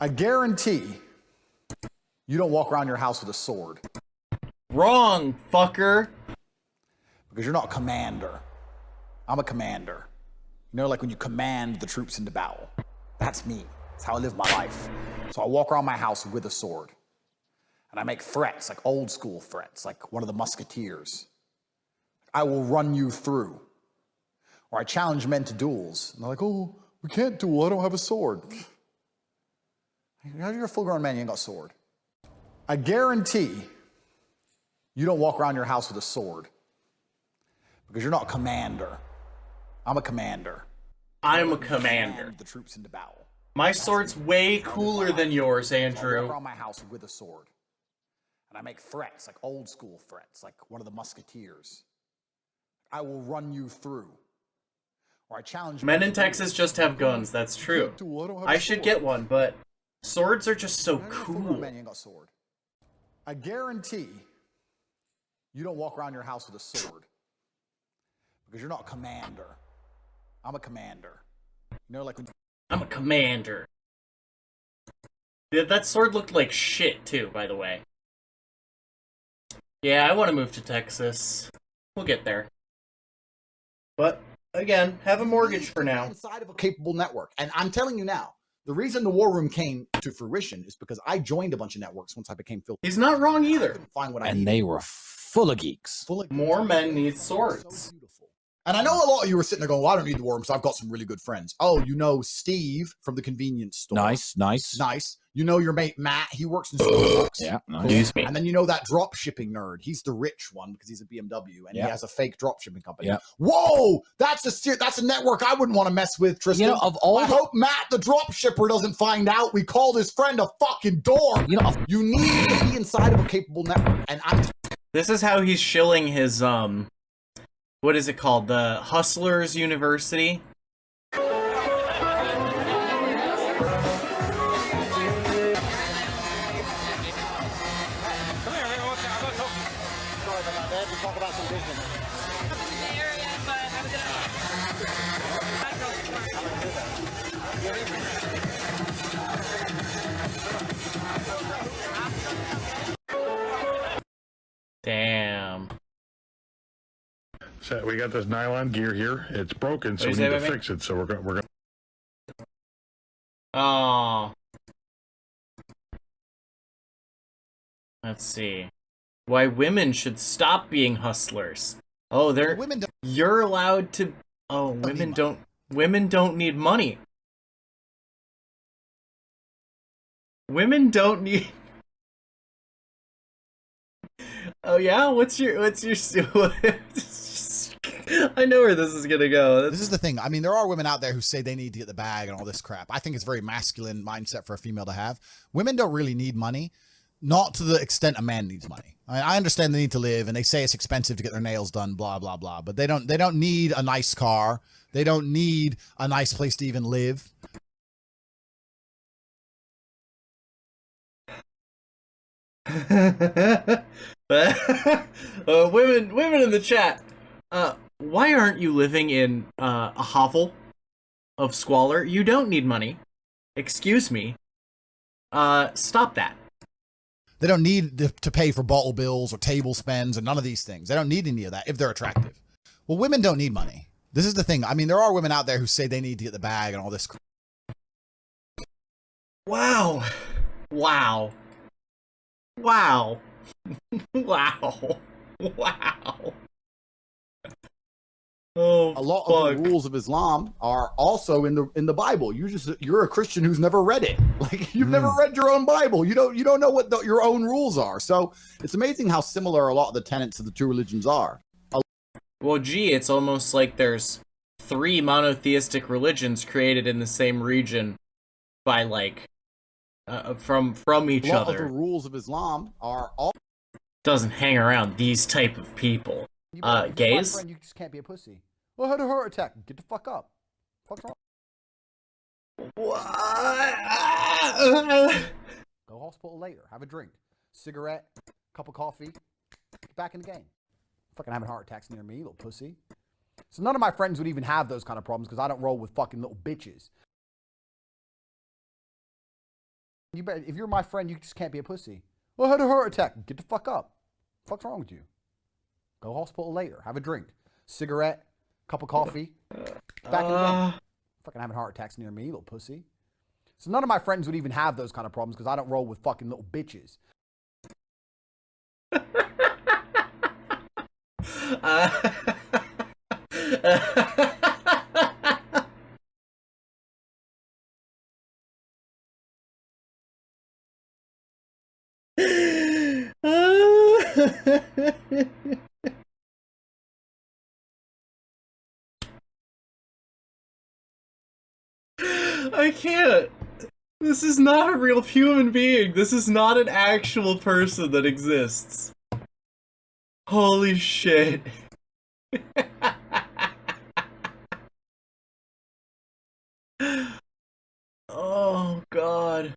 I guarantee you don't walk around your house with a sword. Wrong, fucker. Because you're not a commander. I'm a commander. You know, like when you command the troops into battle. That's me. That's how I live my life. So I walk around my house with a sword. And I make threats, like old school threats, like one of the musketeers. I will run you through. Or I challenge men to duels. And they're like, oh, we can't duel, I don't have a sword. You're a full-grown man, you ain't got a sword. I guarantee you don't walk around your house with a sword. Because you're not a commander. I'm a commander. I'm a commander. The troops into battle. My sword's way cooler than yours, So I Andrew. walk around my house with a sword. And I make threats, like old school threats, like one of the musketeers. I will run you through. Or I challenge Men in Texas just have guns, that's true. I should get one, but swords are just so cool. Man, you ain't got a sword. I guarantee you don't walk around your house with a sword. Because you're not a commander. I'm a commander. You know, like when I'm a commander. Yeah, that sword looked like shit, too, by the way. Yeah, I want to move to Texas. We'll get there. But, again, have a mortgage for now. Inside of a capable network. And I'm telling you now, the reason the War Room came to fruition is because I joined a bunch of networks once I became filthy. He's not wrong either. I couldn't find what I And needed. they were full of geeks. More men need swords. So beautiful. And I know a lot of you were sitting there going, well, I don't need the War Room because I've got some really good friends. Oh, you know Steve from the convenience store. Nice, nice. Nice. You know your mate Matt, he works in Starbucks. Yeah, nice. And then you know that drop shipping nerd. He's the rich one because he's a BMW and he has a fake drop shipping company. Yeah. Whoa, that's a network I wouldn't want to mess with, Tristan. You know, of all I hope Matt the drop shipper doesn't find out we called his friend a fucking dork. You know, You need to be inside of a capable network. And I'm This is how he's shilling his, what is it called? The Hustlers University? Damn. So we got this nylon gear here. It's broken, so we What need do you to say, baby? fix it. So we're gonna. Oh. Let's see. Why women should stop being hustlers. Oh, they're women don't you're allowed to women don't need money. Women don't need Oh yeah? What's your I know where this is gonna go. This is the thing. I mean, there are women out there who say they need to get the bag and all this crap. I think it's a very masculine mindset for a female to have. Women don't really need money, not to the extent a man needs money. I mean, I understand they need to live, and they say it's expensive to get their nails done, blah blah blah. But they don't need a nice car. They don't need a nice place to even live. Women in the chat. Why aren't you living in a hovel of squalor? You don't need money. Excuse me. Stop that. They don't need to pay for bottle bills or table spends and none of these things. They don't need any of that if they're attractive. Well, women don't need money. This is the thing. I mean, there are women out there who say they need to get the bag and all this. Wow. Wow. Wow. Wow. Wow. Oh, A lot fuck. of the rules of Islam are also in the Bible. You're a Christian who's never read it. Like you've never read your own Bible. You don't know what your own rules are. So it's amazing how similar a lot of the tenets of the two religions are. Well, gee, it's almost like there's 3 monotheistic religions created in the same region by like from each A lot of other. the rules of Islam are all. Doesn't hang around these type of people. Gays? You just can't be a pussy. Well, I had a heart attack. Get the fuck up. Fuck's wrong. Go hospital later. Have a drink. Cigarette. Cup of coffee. Get back in the game. Fucking having heart attacks near me, little pussy. So none of my friends would even have those kind of problems because I don't roll with fucking little bitches. You better, if you're my friend, you just can't be a pussy. Well, I had a heart attack. Get the fuck up. What the fuck's wrong with you? Go hospital later. Have a drink. Cigarette. Cup of coffee. Back in the day. Fucking having heart attacks near me, little pussy. So none of my friends would even have those kind of problems because I don't roll with fucking little bitches. I can't. This is not a real human being. This is not an actual person that exists. Holy shit. Oh, God.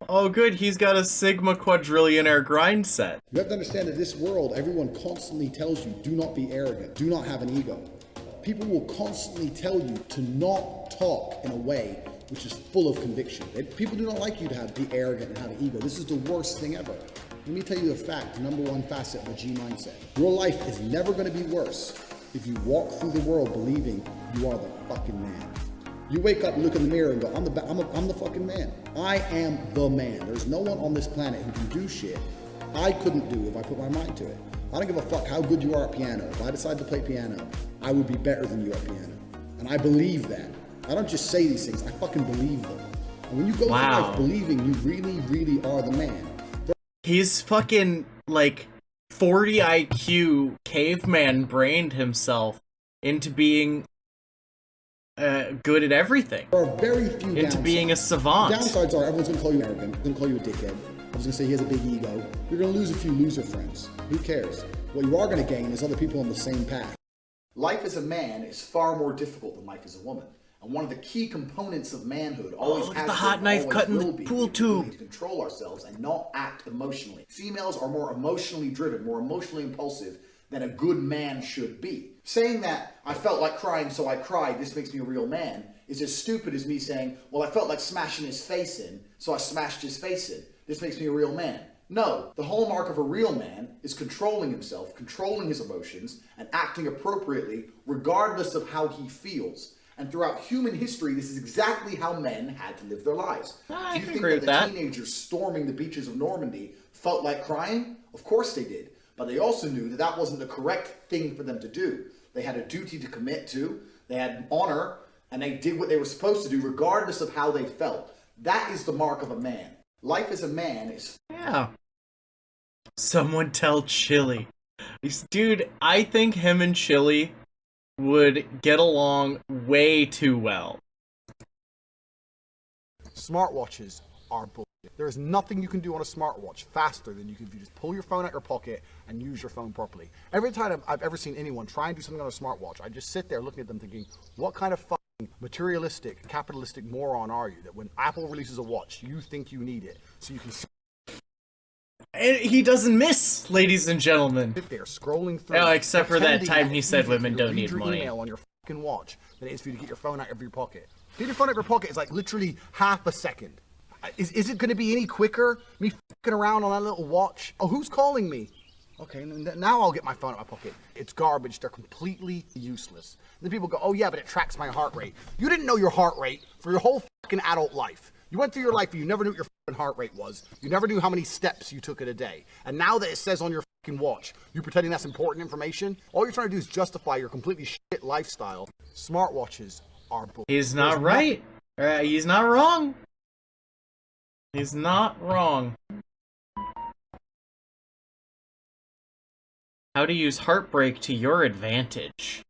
Oh, good, he's got a Sigma quadrillionaire grind set. You have to understand that this world, everyone constantly tells you, do not be arrogant, do not have an ego. People will constantly tell you to not talk in a way which is full of conviction. People do not like you to be arrogant and have an ego. This is the worst thing ever. Let me tell you a fact, the number one facet of the G mindset. Your life is never going to be worse if you walk through the world believing you are the fucking man. You wake up, look in the mirror and go, I'm the fucking man. I am the man. There's no one on this planet who can do shit I couldn't do if I put my mind to it. I don't give a fuck how good you are at piano. If I decide to play piano, I would be better than you at piano. And I believe that. I don't just say these things, I fucking believe them. And when you go through life believing you really, really are the man. He's fucking, like, 40 IQ caveman brained himself into being good at everything. There are very few into downsides. being a savant. The downsides are everyone's gonna call you arrogant, gonna call you a dickhead. I was gonna say he has a big ego. You're gonna lose a few loser friends. Who cares? What you are gonna gain is other people on the same path. Life as a man is far more difficult than life as a woman. And one of the key components of manhood always look has at the been, hot knife always cutting will the be, pool the tube. ability to control ourselves and not act emotionally. Females are more emotionally driven, more emotionally impulsive than a good man should be. Saying that I felt like crying so I cried, this makes me a real man, is as stupid as me saying, well, I felt like smashing his face in, so I smashed his face in. This makes me a real man. No, the hallmark of a real man is controlling himself, controlling his emotions, and acting appropriately regardless of how he feels. And throughout human history, this is exactly how men had to live their lives. Do you think that the teenagers storming the beaches of Normandy felt like crying? Of course they did. But they also knew that that wasn't the correct thing for them to do. They had a duty to commit to, they had an honor, and they did what they were supposed to do regardless of how they felt. That is the mark of a man. Life as a man is... Yeah. Someone tell Chili. Dude, I think him and Chili would get along way too well. Smartwatches are bullshit. There is nothing you can do on a smartwatch faster than you can if you just pull your phone out your pocket and use your phone properly. Every time I've ever seen anyone try and do something on a smartwatch, I just sit there looking at them thinking, what kind of fucking materialistic, capitalistic moron are you that when Apple releases a watch, you think you need it so you can And he doesn't miss, ladies and gentlemen. sit there scrolling through. Oh, except for that pretending time he it's said easier women for you to don't read need your money. email on your fucking watch than it is for you to get your phone out of your pocket. Get your phone out of your pocket is like literally half a second. Is it going to be any quicker? Me fucking around on that little watch? Oh, who's calling me? Okay, now I'll get my phone out of my pocket. It's garbage. They're completely useless. And then people go, oh yeah, but it tracks my heart rate. You didn't know your heart rate for your whole fucking adult life. You went through your life and you never knew what your fucking heart rate was. You never knew how many steps you took in a day. And now that it says on your fucking watch, you pretending that's important information? All you're trying to do is justify your completely shit lifestyle. Smartwatches are bull. He's not right. He's not wrong. He's not wrong. How to use Heartbreak to your advantage.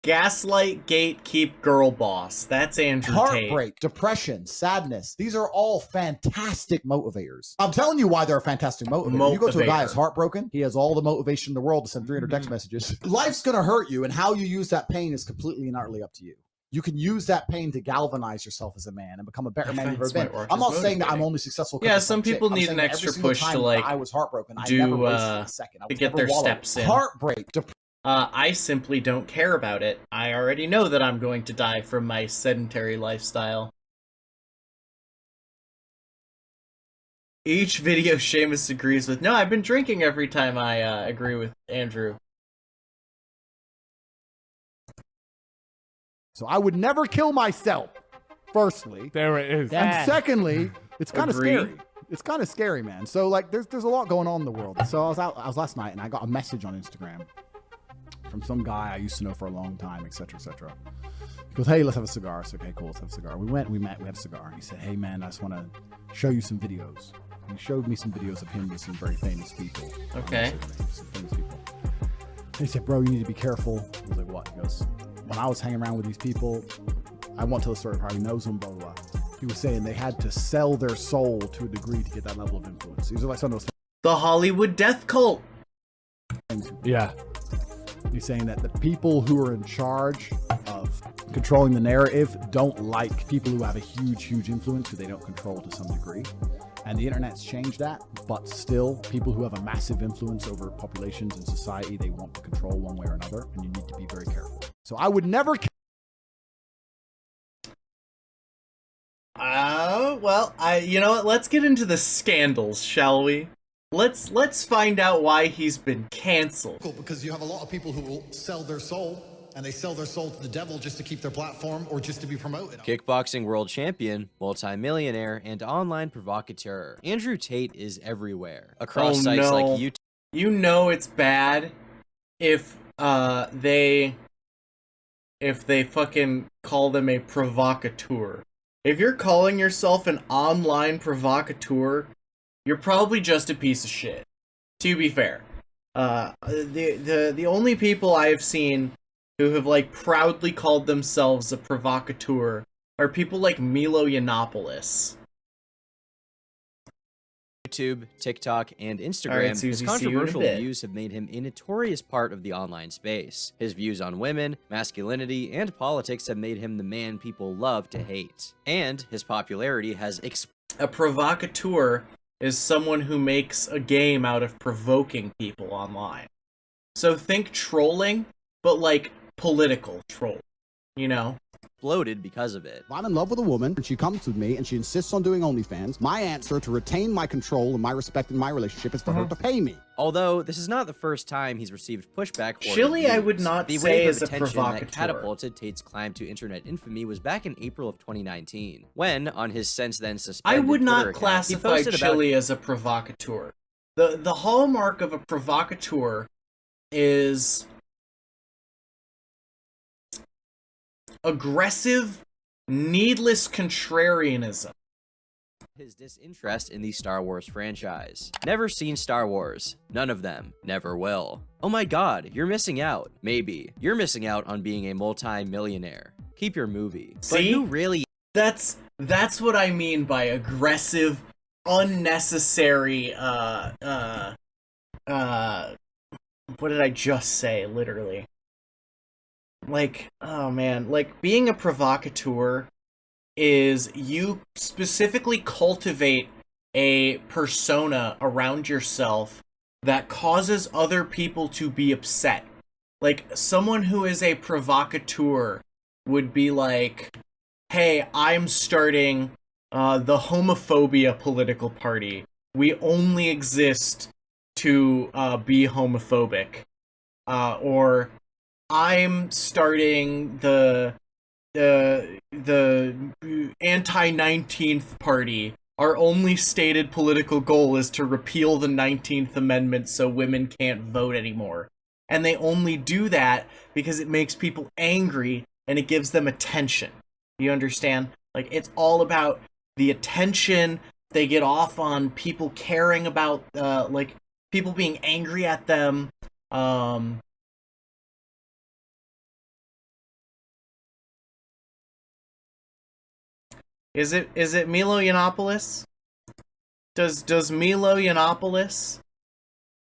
Gaslight, gatekeep, girl boss. That's Andrew Tate. Heartbreak, depression, sadness. These are all fantastic motivators. I'm telling you why they're a fantastic motivator. You go to a guy who's heartbroken, he has all the motivation in the world to send 300 text messages. Life's gonna hurt you, and how you use that pain is completely and utterly up to you. You can use that pain to galvanize yourself as a man and become a better man you've ever been. I'm not saying that I'm only successful. Yeah, some people need an extra push to like I was heartbroken. do I never wasted a second. to get their steps in. Heartbreak, I simply don't care about it. I already know that I'm going to die from my sedentary lifestyle. Each video Sheamus agrees with. No, I've been drinking every time I agree with Andrew. So I would never kill myself, firstly. There it is. And secondly, it's kind of Agree. scary. It's kind of scary, man. So like there's a lot going on in the world. So I was last night and I got a message on Instagram from some guy I used to know for a long time, etc., etc. He goes, "Hey, let's have a cigar." So okay, cool, let's have a cigar. We met, we had a cigar. And he said, "Hey man, I just want to show you some videos." And he showed me some videos of him with some very famous people. Okay. Some famous people. And he said, "Bro, you need to be careful." I was like, "What?" He goes, "When I was hanging around with these people, I won't tell the story of how he knows them, blah, blah, blah. He was saying they had to sell their soul to a degree to get that level of influence." These are like some of those The Hollywood death cult. things. Yeah. He's saying that the people who are in charge of controlling the narrative don't like people who have a huge influence who they don't control to some degree. And the internet's changed that, but still, people who have a massive influence over populations and society, they want to control one way or another, and you need to be very careful. So I would never Well, you know what? Let's get into the scandals, shall we? Let's find out why he's been canceled. Because you have a lot of people who will sell their soul, and they sell their soul to the devil just to keep their platform or just to be promoted. Kickboxing world champion, multi-millionaire, and online provocateur. Andrew Tate is everywhere. Across sites like YouTube. You know it's bad if they fucking call them a provocateur. If you're calling yourself an online provocateur, you're probably just a piece of shit. To be fair, the only people I have seen who have like proudly called themselves a provocateur are people like Milo Yiannopoulos. YouTube, TikTok, and Instagram, All right, his Susie, see you in a controversial bit. views have made him a notorious part of the online space. His views on women, masculinity, and politics have made him the man people love to hate. And his popularity has A provocateur is someone who makes a game out of provoking people online. So think trolling, but like political troll, you know? exploded because of it. If I'm in love with a woman and she comes with me and she insists on doing OnlyFans, my answer to retain my control and my respect in my relationship is for her to pay me. Although this is not the first time he's received pushback for Chili, his I would views. not the say wave is of a attention that provocateur. catapulted Tate's climb to internet infamy was back in April of 2019, when, on his since then I suspended would Twitter not account, he classify posted about Chili as a provocateur. The hallmark of a provocateur is aggressive, needless contrarianism. his disinterest in the Star Wars franchise. Never seen Star Wars. None of them. Never will. Oh my god, you're missing out. Maybe. You're missing out on being a multi-millionaire. Keep your movie. But See? who really That's what I mean by aggressive, unnecessary, what did I just say, literally? Like, oh man, like, being a provocateur is you specifically cultivate a persona around yourself that causes other people to be upset. Like, someone who is a provocateur would be like, hey, I'm starting the homophobia political party. We only exist to be homophobic. Or I'm starting the anti-19th party. Our only stated political goal is to repeal the 19th Amendment so women can't vote anymore. And they only do that because it makes people angry and it gives them attention. You understand? Like, it's all about the attention. They get off on people caring about, like, people being angry at them. Is it Milo Yiannopoulos? Does Milo Yiannopoulos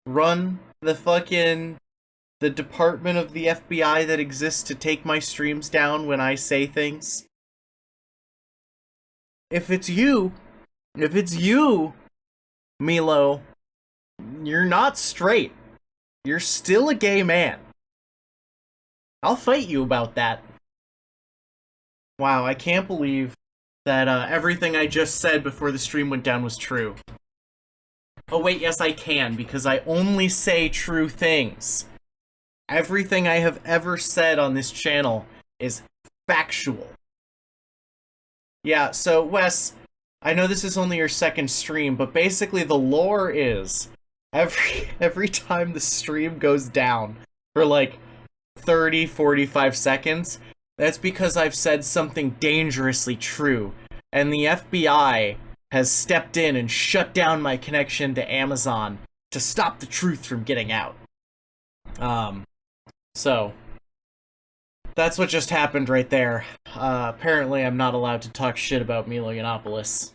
run the department of the FBI that exists to take my streams down when I say things? If it's you, Milo, you're not straight. You're still a gay man. I'll fight you about that. Wow, I can't believe that everything I just said before the stream went down was true. Oh wait, yes I can, because I only say true things. Everything I have ever said on this channel is factual. Yeah, so Wes, I know this is only your second stream, but basically the lore is every time the stream goes down for like 30, 45 seconds, that's because I've said something dangerously true, and the FBI has stepped in and shut down my connection to Amazon to stop the truth from getting out. So that's what just happened right there. Apparently I'm not allowed to talk shit about Milo Yiannopoulos.